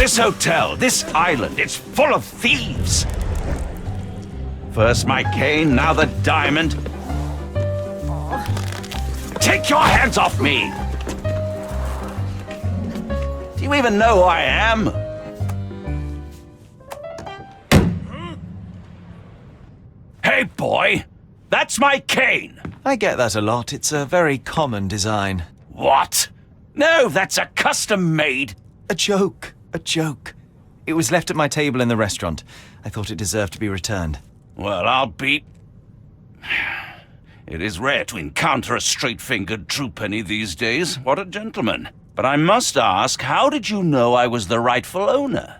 This hotel, this island, it's full of thieves. First my cane, now the diamond. Take your hands off me! Do you even know who I am? Hey, boy! That's my cane! I get that a lot. It's a very common design. What? No, that's a custom-made... A joke. A joke. It was left at my table in the restaurant. I thought it deserved to be returned. Well, I'll be... It is rare to encounter a straight-fingered true penny these days. What a gentleman. But I must ask, how did you know I was the rightful owner?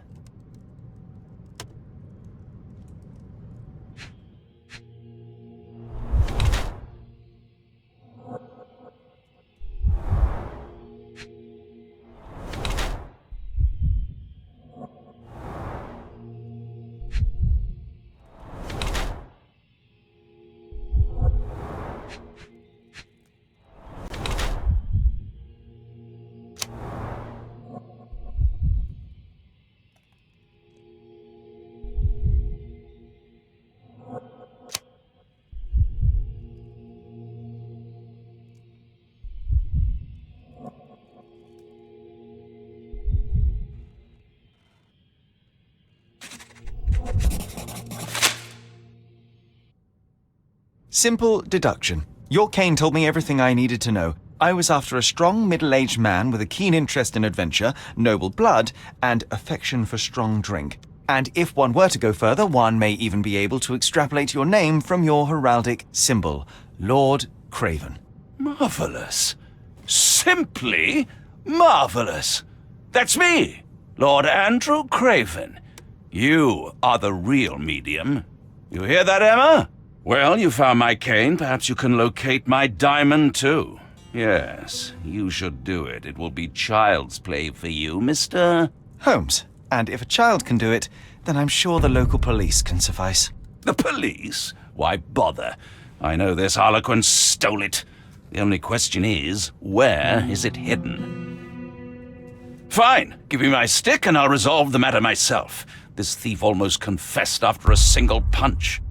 Simple deduction. Your cane told me everything I needed to know. I was after a strong, middle-aged man with a keen interest in adventure, noble blood, and affection for strong drink. And if one were to go further, one may even be able to extrapolate your name from your heraldic symbol, Lord Craven. Marvelous. Simply marvelous. That's me, Lord Andrew Craven. You are the real medium. You hear that, Emma? Well, you found my cane. Perhaps you can locate my diamond, too. Yes, you should do it. It will be child's play for you, Mr. Holmes. And if a child can do it, then I'm sure the local police can suffice. The police? Why bother? I know this harlequin stole it. The only question is, where is it hidden? Fine. Give me my stick and I'll resolve the matter myself. This thief almost confessed after a single punch.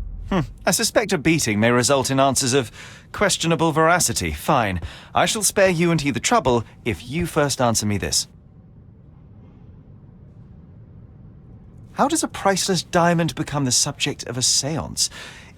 I suspect a beating may result in answers of questionable veracity. Fine. I shall spare you and he the trouble if you first answer me this. How does a priceless diamond become the subject of a séance?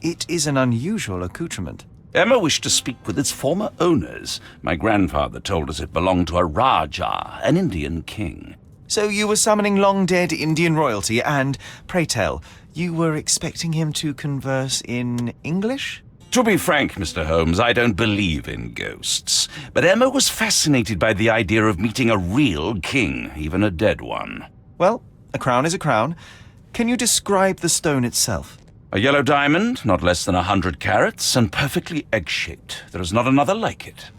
It is an unusual accoutrement. Emma wished to speak with its former owners. My grandfather told us it belonged to a Rajah, an Indian king. So you were summoning long-dead Indian royalty and, pray tell, you were expecting him to converse in English? To be frank, Mr. Holmes, I don't believe in ghosts. But Emma was fascinated by the idea of meeting a real king, even a dead one. Well, a crown is a crown. Can you describe the stone itself? A yellow diamond, not less than 100 carats, and perfectly egg-shaped. There is not another like it.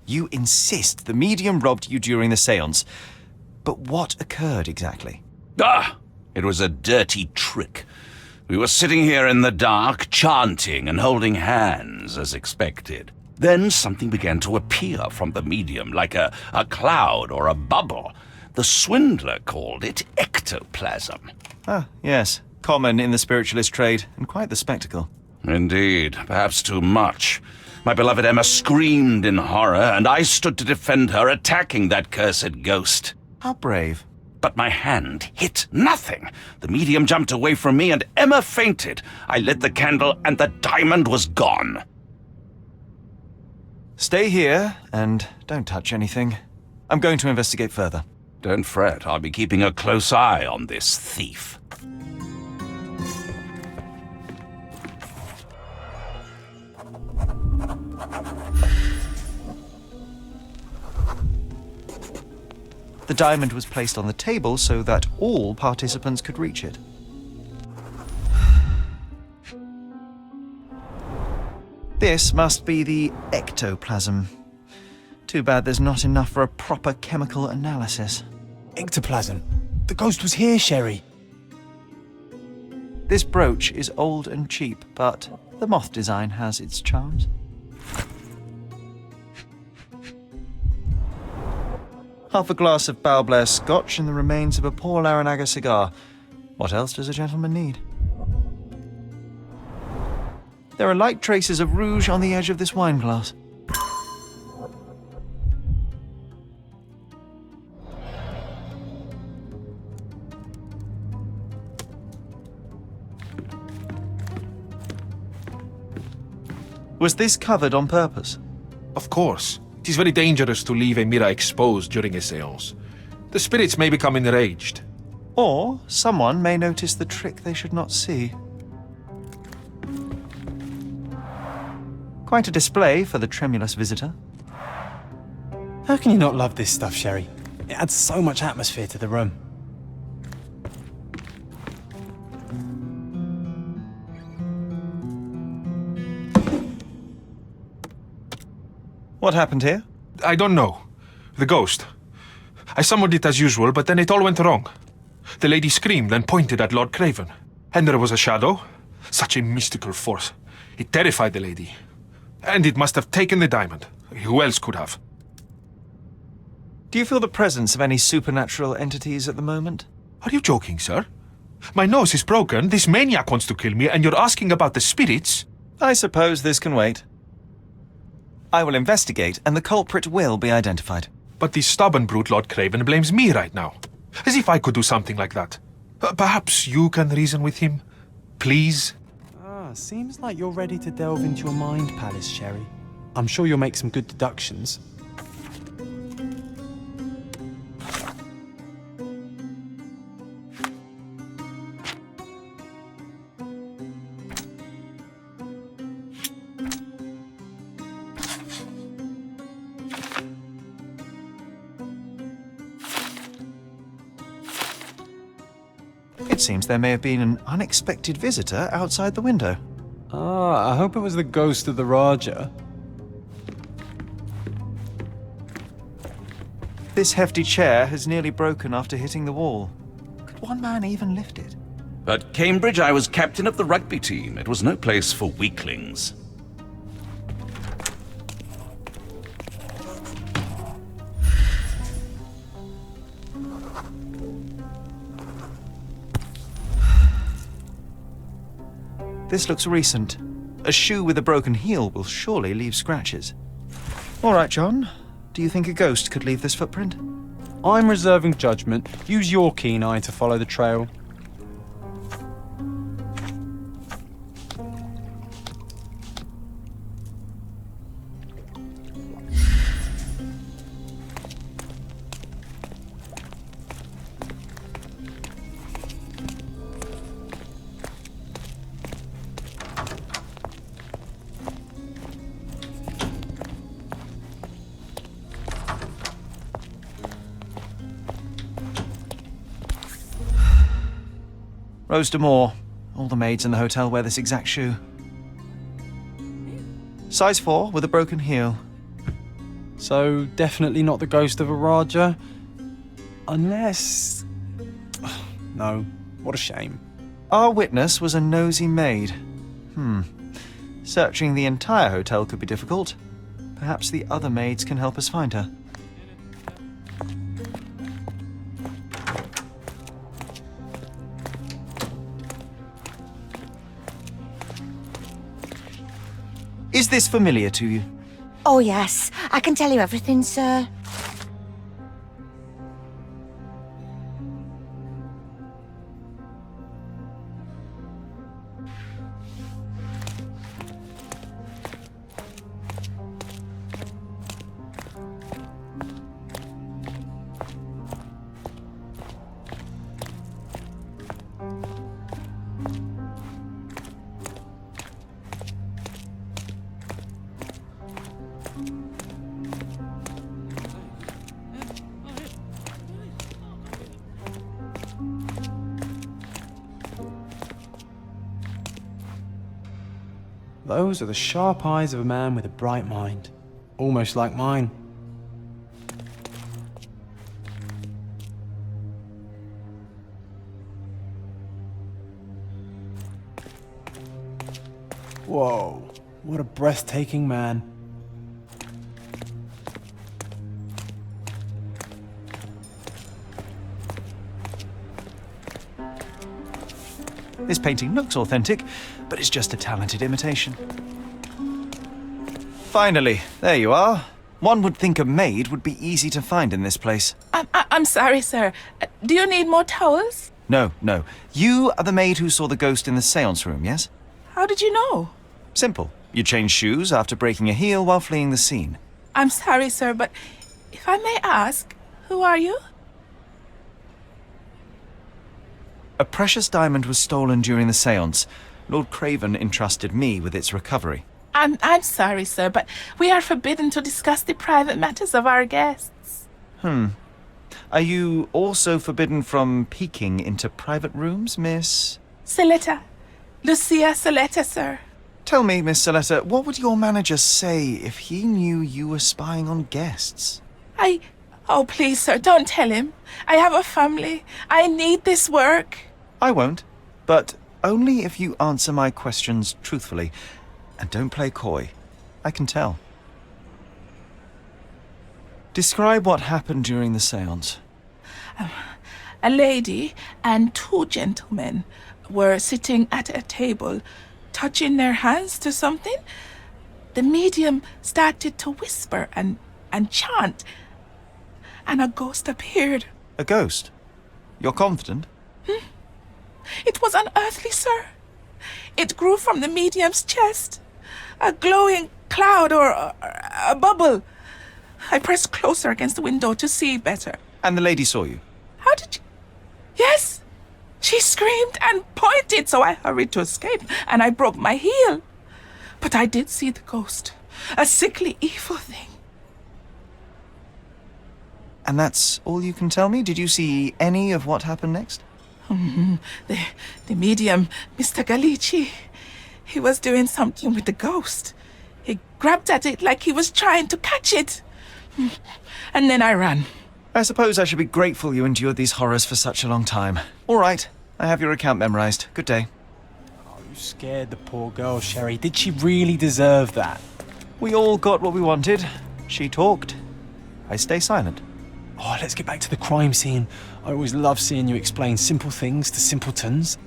You insist the medium robbed you during the séance. But what occurred exactly? It was a dirty trick. We were sitting here in the dark, chanting and holding hands, as expected. Then something began to appear from the medium, like a cloud or a bubble. The swindler called it ectoplasm. Ah, yes. Common in the spiritualist trade, and quite the spectacle. Indeed, perhaps too much. My beloved Emma screamed in horror, and I stood to defend her, attacking that cursed ghost. How brave. But my hand hit nothing. The medium jumped away from me, and Emma fainted. I lit the candle, and the diamond was gone. Stay here, and don't touch anything. I'm going to investigate further. Don't fret, I'll be keeping a close eye on this thief. The diamond was placed on the table so that all participants could reach it. This must be the ectoplasm. Too bad there's not enough for a proper chemical analysis. Ectoplasm? The ghost was here, Sherry. This brooch is old and cheap, but the moth design has its charms. Half a glass of Balblair scotch and the remains of a poor Laranaga cigar. What else does a gentleman need? There are light traces of rouge on the edge of this wine glass. Was this covered on purpose? Of course. It is very dangerous to leave a mirror exposed during a séance. The spirits may become enraged. Or someone may notice the trick they should not see. Quite a display for the tremulous visitor. How can you not love this stuff, Sherry? It adds so much atmosphere to the room. What happened here? I don't know. The ghost. I summoned it as usual, but then it all went wrong. The lady screamed and pointed at Lord Craven. And there was a shadow. Such a mystical force. It terrified the lady. And it must have taken the diamond. Who else could have? Do you feel the presence of any supernatural entities at the moment? Are you joking, sir? My nose is broken, this maniac wants to kill me, and you're asking about the spirits? I suppose this can wait. I will investigate, and the culprit will be identified. But the stubborn brute Lord Craven blames me right now. As if I could do something like that. Perhaps you can reason with him? Please? Seems like you're ready to delve into a mind palace, Sherry. I'm sure you'll make some good deductions. It seems there may have been an unexpected visitor outside the window. I hope it was the ghost of the Raja. This hefty chair has nearly broken after hitting the wall. Could one man even lift it? At Cambridge, I was captain of the rugby team. It was no place for weaklings. This looks recent. A shoe with a broken heel will surely leave scratches. All right, John. Do you think a ghost could leave this footprint? I'm reserving judgment. Use your keen eye to follow the trail. Rose de Moore. All the maids in the hotel wear this exact shoe. Size 4 with a broken heel. So, definitely not the ghost of a Raja? Unless... No, what a shame. Our witness was a nosy maid. Searching the entire hotel could be difficult. Perhaps the other maids can help us find her. Is this familiar to you? Oh, yes. I can tell you everything, sir. Those are the sharp eyes of a man with a bright mind. Almost like mine. Whoa, what a breathtaking man. This painting looks authentic, but it's just a talented imitation. Finally, there you are. One would think a maid would be easy to find in this place. I'm sorry, sir. Do you need more towels? No. You are the maid who saw the ghost in the seance room, yes? How did you know? Simple. You changed shoes after breaking a heel while fleeing the scene. I'm sorry, sir, but if I may ask, who are you? A precious diamond was stolen during the seance. Lord Craven entrusted me with its recovery. I'm sorry, sir, but we are forbidden to discuss the private matters of our guests. Are you also forbidden from peeking into private rooms, Miss? Soletta. Lucia Soletta, sir. Tell me, Miss Soletta, what would your manager say if he knew you were spying on guests? Oh, please, sir, don't tell him. I have a family. I need this work. I won't, but only if you answer my questions truthfully. And don't play coy. I can tell. Describe what happened during the seance. A lady and two gentlemen were sitting at a table, touching their hands to something. The medium started to whisper and chant, and a ghost appeared. A ghost? You're confident? It was unearthly, sir. It grew from the medium's chest. A glowing cloud or a bubble. I pressed closer against the window to see better. And the lady saw you? How did you... Yes! She screamed and pointed, so I hurried to escape, and I broke my heel. But I did see the ghost. A sickly, evil thing. And that's all you can tell me? Did you see any of what happened next? The medium, Mr. Galici, he was doing something with the ghost. He grabbed at it like he was trying to catch it. And then I ran. I suppose I should be grateful you endured these horrors for such a long time. All right, I have your account memorized. Good day. Oh, you scared the poor girl, Sherry. Did she really deserve that? We all got what we wanted. She talked. I stay silent. Oh, let's get back to the crime scene. I always love seeing you explain simple things to simpletons.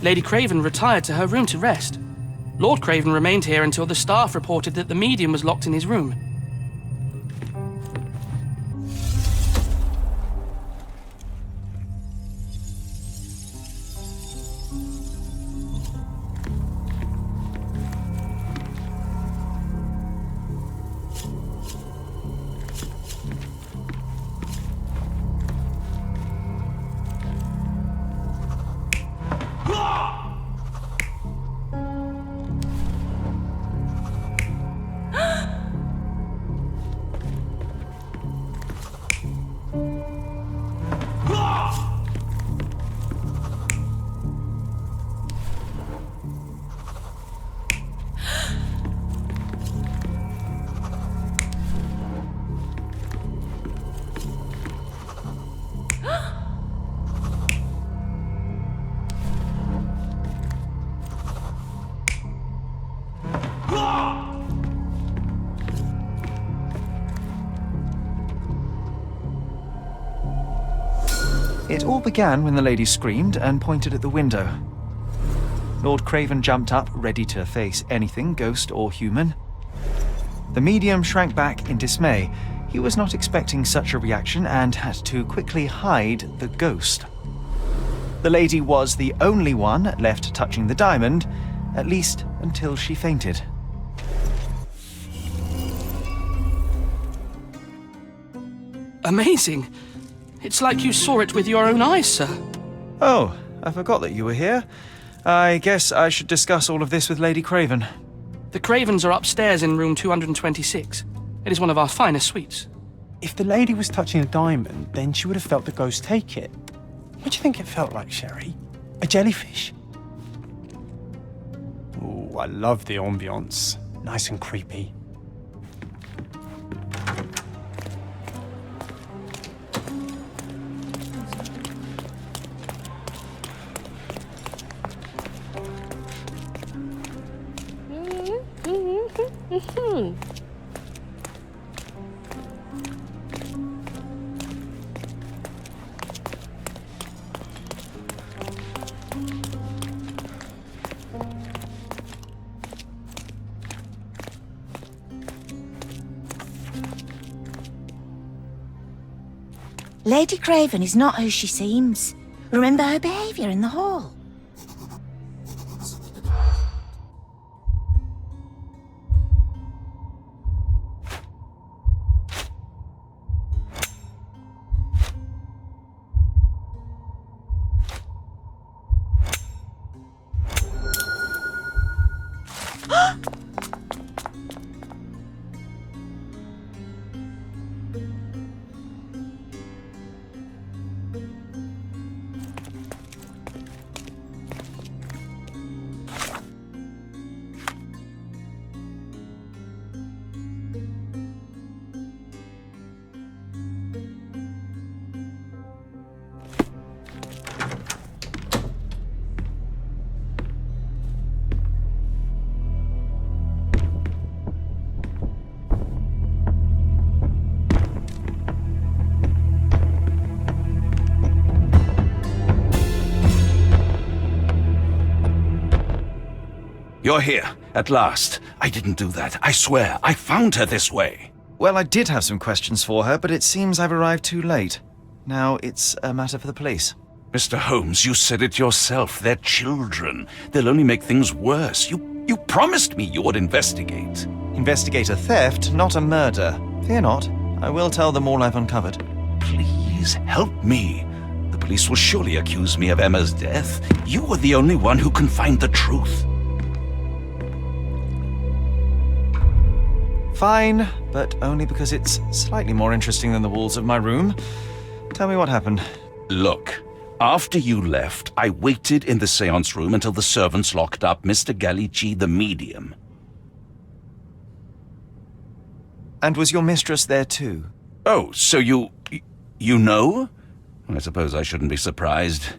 Lady Craven retired to her room to rest. Lord Craven remained here until the staff reported that the medium was locked in his room. It all began when the lady screamed and pointed at the window. Lord Craven jumped up, ready to face anything, ghost or human. The medium shrank back in dismay. He was not expecting such a reaction and had to quickly hide the ghost. The lady was the only one left touching the diamond, at least until she fainted. Amazing. It's like you saw it with your own eyes, sir. Oh, I forgot that you were here. I guess I should discuss all of this with Lady Craven. The Cravens are upstairs in room 226. It is one of our finest suites. If the lady was touching a diamond, then she would have felt the ghost take it. What do you think it felt like, Sherry? A jellyfish? Ooh, Oh, I love the ambience. Nice and creepy. Lady Craven is not who she seems. Remember her behaviour in the hall. You're here, at last. I didn't do that. I swear, I found her this way. Well, I did have some questions for her, but it seems I've arrived too late. Now it's a matter for the police. Mr. Holmes, you said it yourself. They're children. They'll only make things worse. You promised me you would investigate. Investigate a theft, not a murder. Fear not. I will tell them all I've uncovered. Please help me. The police will surely accuse me of Emma's death. You are the only one who can find the truth. Fine, but only because it's slightly more interesting than the walls of my room. Tell me what happened. Look, after you left, I waited in the seance room until the servants locked up Mr. Gallici, the medium. And was your mistress there too? Oh, so you know? I suppose I shouldn't be surprised.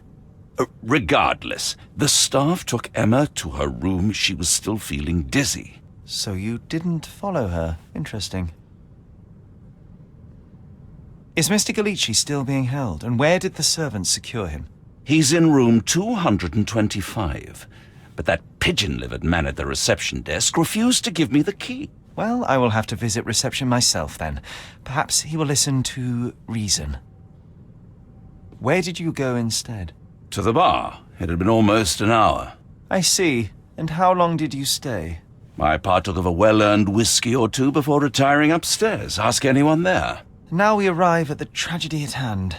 Regardless, the staff took Emma to her room. She was still feeling dizzy. So you didn't follow her. Interesting. Is Mr. Gallici still being held? And where did the servants secure him? He's in room 225. But that pigeon-livered man at the reception desk refused to give me the key. Well, I will have to visit reception myself then. Perhaps he will listen to reason. Where did you go instead? To the bar. It had been almost an hour. I see. And how long did you stay? I partook of a well-earned whiskey or two before retiring upstairs. Ask anyone there. Now we arrive at the tragedy at hand.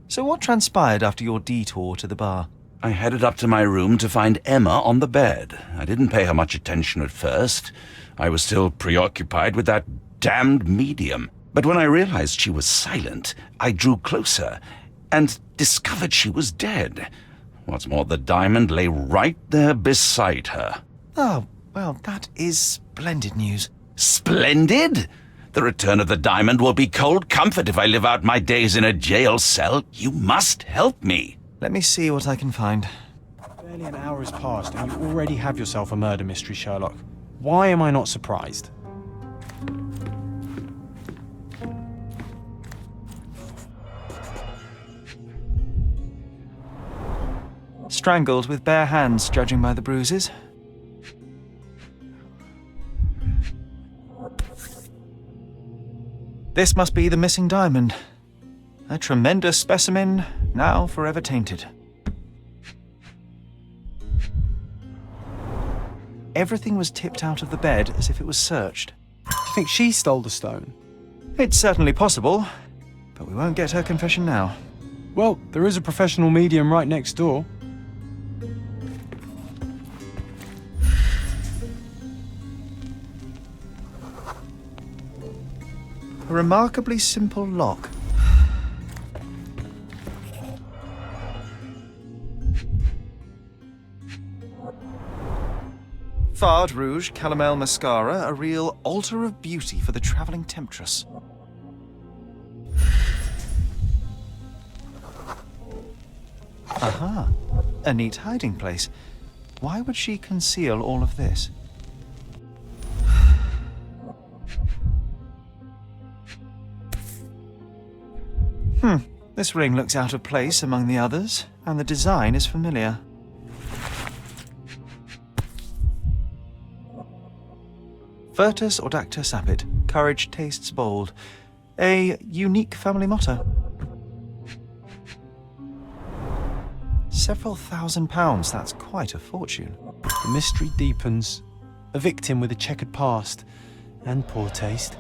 So what transpired after your detour to the bar? I headed up to my room to find Emma on the bed. I didn't pay her much attention at first. I was still preoccupied with that damned medium. But when I realized she was silent, I drew closer and discovered she was dead. What's more, the diamond lay right there beside her. Oh, well, that is splendid news. Splendid? The return of the diamond will be cold comfort if I live out my days in a jail cell. You must help me. Let me see what I can find. Barely an hour has passed and you already have yourself a murder mystery, Sherlock. Why am I not surprised? Strangled with bare hands, judging by the bruises. This must be the missing diamond. A tremendous specimen, now forever tainted. Everything was tipped out of the bed as if it was searched. Do you think she stole the stone? It's certainly possible, but we won't get her confession now. Well, there is a professional medium right next door. A remarkably simple lock. Fard Rouge Calomel Mascara, a real altar of beauty for the travelling temptress. Aha, a neat hiding place. Why would she conceal all of this? This ring looks out of place among the others, and the design is familiar. Virtus Audacta Sapit, courage tastes bold. A unique family motto. Several £1,000s, that's quite a fortune. The mystery deepens. A victim with a checkered past and poor taste.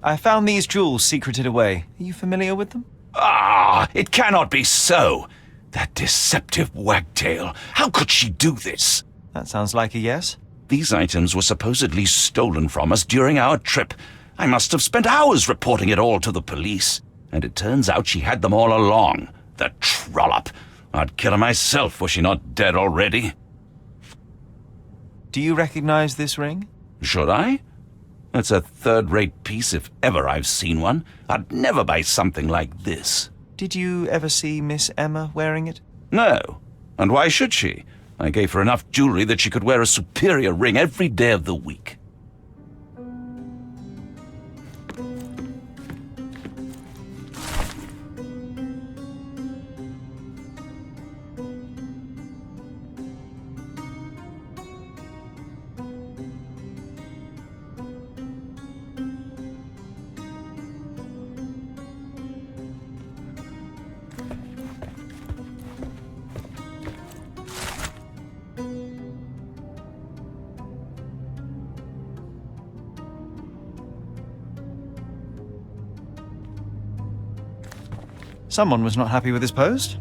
I found these jewels secreted away. Are you familiar with them? Ah, it cannot be so. That deceptive wagtail. How could she do this? That sounds like a yes. These items were supposedly stolen from us during our trip. I must have spent hours reporting it all to the police. And it turns out she had them all along. The trollop. I'd kill her myself, was she not dead already? Do you recognize this ring? Should I? It's a third-rate piece if ever I've seen one. I'd never buy something like this. Did you ever see Miss Emma wearing it? No. And why should she? I gave her enough jewelry that she could wear a superior ring every day of the week. Someone was not happy with his post.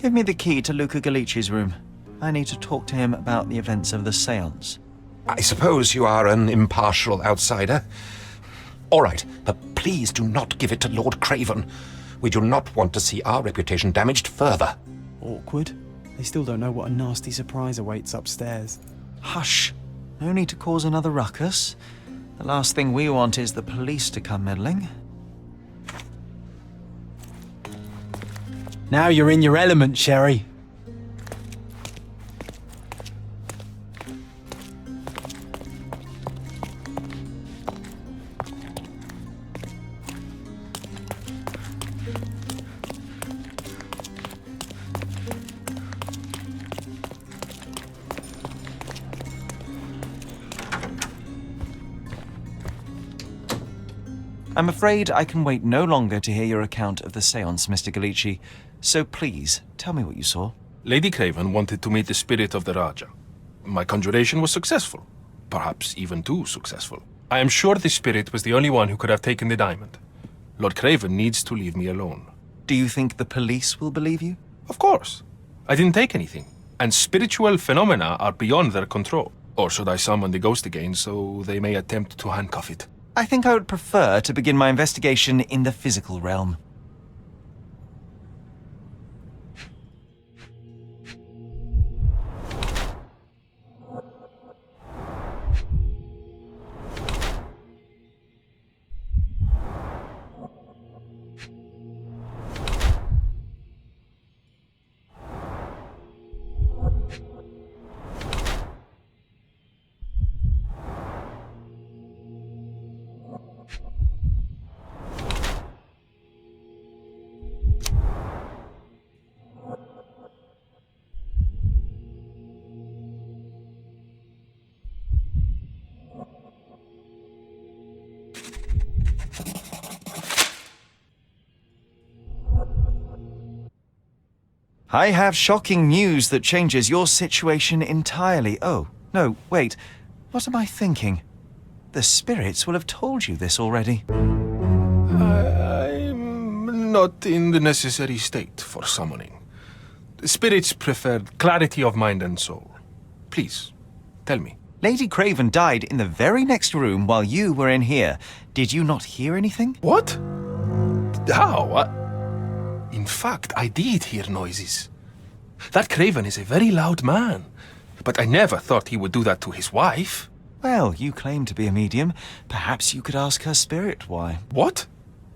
Give me the key to Luca Galici's room. I need to talk to him about the events of the séance. I suppose you are an impartial outsider. All right, but please do not give it to Lord Craven. We do not want to see our reputation damaged further. Awkward. They still don't know what a nasty surprise awaits upstairs. Hush. No need to cause another ruckus. The last thing we want is the police to come meddling. Now you're in your element, Sherry. I'm afraid I can wait no longer to hear your account of the séance, Mr. Galici. So please, tell me what you saw. Lady Craven wanted to meet the spirit of the Raja. My conjuration was successful. Perhaps even too successful. I am sure the spirit was the only one who could have taken the diamond. Lord Craven needs to leave me alone. Do you think the police will believe you? Of course. I didn't take anything. And spiritual phenomena are beyond their control. Or should I summon the ghost again so they may attempt to handcuff it? I think I would prefer to begin my investigation in the physical realm. I have shocking news that changes your situation entirely. Oh, no, wait. What am I thinking? The spirits will have told you this already. I'm not in the necessary state for summoning. The spirits preferred clarity of mind and soul. Please, tell me. Lady Craven died in the very next room while you were in here. Did you not hear anything? What? How? In fact, I did hear noises. That Craven is a very loud man, but I never thought he would do that to his wife. Well, you claim to be a medium. Perhaps you could ask her spirit why. What?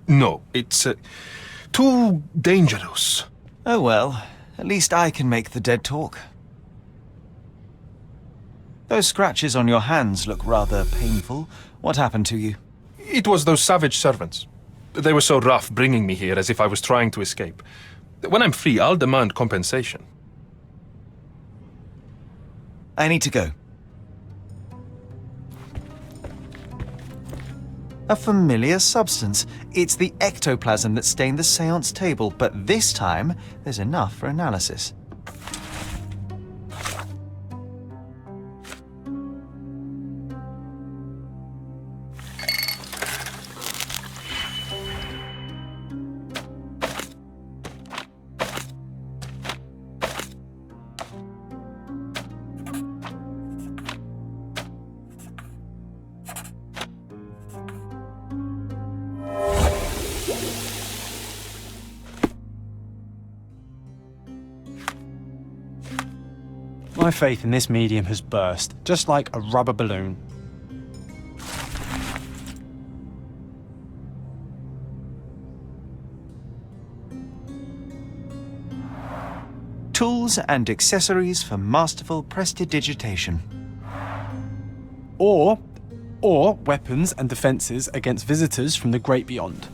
No, it's too dangerous. Oh well, at least I can make the dead talk. Those scratches on your hands look rather painful. What happened to you? It was those savage servants. They were so rough bringing me here as if I was trying to escape. When I'm free, I'll demand compensation. I need to go. A familiar substance. It's the ectoplasm that stained the seance table, but this time there's enough for analysis. My faith in this medium has burst, just like a rubber balloon. Tools and accessories for masterful prestidigitation. Or weapons and defences against visitors from the great beyond.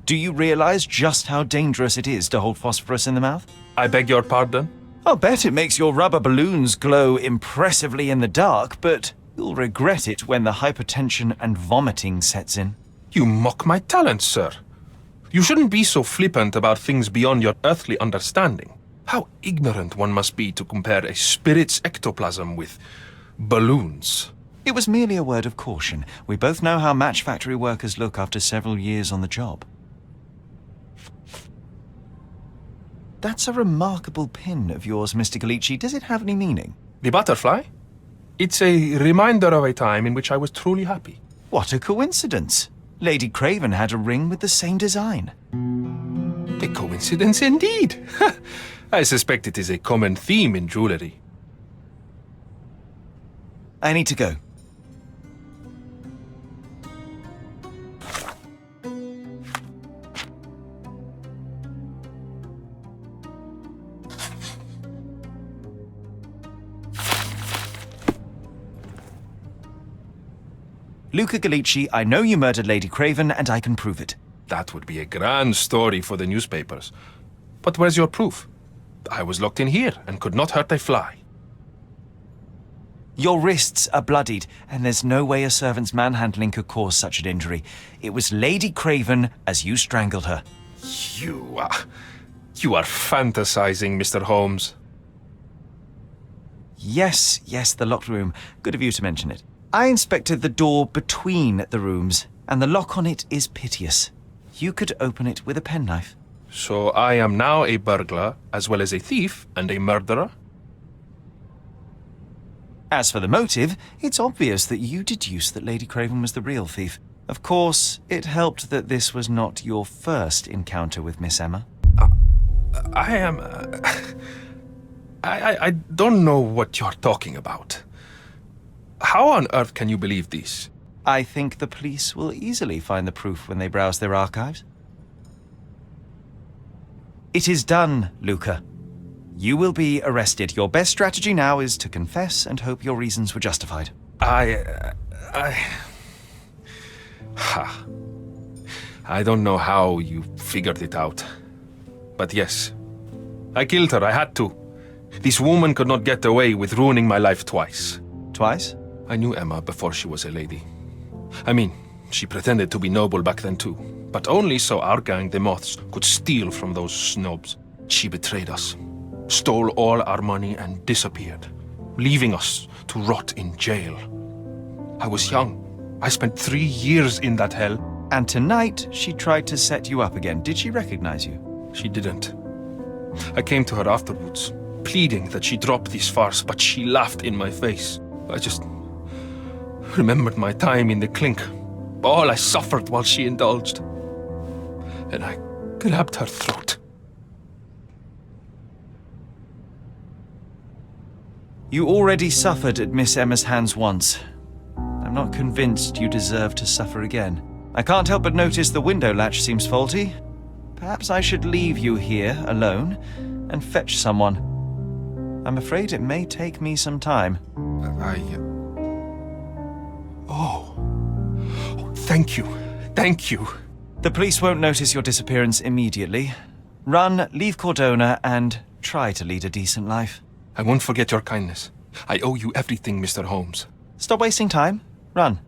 Do you realize just how dangerous it is to hold phosphorus in the mouth? I beg your pardon? I'll bet it makes your rubber balloons glow impressively in the dark, but you'll regret it when the hypertension and vomiting sets in. You mock my talent, sir. You shouldn't be so flippant about things beyond your earthly understanding. How ignorant one must be to compare a spirit's ectoplasm with balloons. It was merely a word of caution. We both know how match factory workers look after several years on the job. That's a remarkable pin of yours, Mr. Galici. Does it have any meaning? The butterfly? It's a reminder of a time in which I was truly happy. What a coincidence. Lady Craven had a ring with the same design. A coincidence indeed. I suspect it is a common theme in jewellery. I need to go. Luca Galici, I know you murdered Lady Craven, and I can prove it. That would be a grand story for the newspapers. But where's your proof? I was locked in here and could not hurt a fly. Your wrists are bloodied, and there's no way a servant's manhandling could cause such an injury. It was Lady Craven as you strangled her. You are fantasizing, Mr. Holmes. Yes, the locked room. Good of you to mention it. I inspected the door between the rooms, and the lock on it is piteous. You could open it with a penknife. So I am now a burglar, as well as a thief and a murderer? As for the motive, it's obvious that you deduced that Lady Craven was the real thief. Of course, it helped that this was not your first encounter with Miss Emma. I don't know what you're talking about. How on earth can you believe this? I think the police will easily find the proof when they browse their archives. It is done, Luca. You will be arrested. Your best strategy now is to confess and hope your reasons were justified. I don't know how you figured it out. But yes, I killed her. I had to. This woman could not get away with ruining my life twice. Twice? I knew Emma before she was a lady. I mean, she pretended to be noble back then too, but only so our gang, the Moths, could steal from those snobs. She betrayed us, stole all our money and disappeared, leaving us to rot in jail. I was young. I spent 3 years in that hell. And tonight, she tried to set you up again. Did she recognize you? She didn't. I came to her afterwards, pleading that she drop this farce, but she laughed in my face. I just remembered my time in the clink, all I suffered while she indulged. And I grabbed her throat. You already suffered at Miss Emma's hands once. I'm not convinced you deserve to suffer again. I can't help but notice the window latch seems faulty. Perhaps I should leave you here alone and fetch someone. I'm afraid it may take me some time. Thank you. Thank you. The police won't notice your disappearance immediately. Run, leave Cordona, and try to lead a decent life. I won't forget your kindness. I owe you everything, Mr. Holmes. Stop wasting time. Run.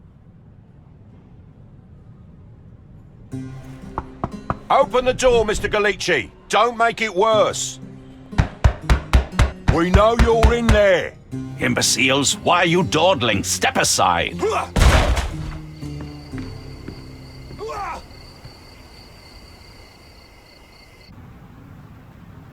Open the door, Mr. Galici. Don't make it worse. We know you're in there. Imbeciles, why are you dawdling? Step aside.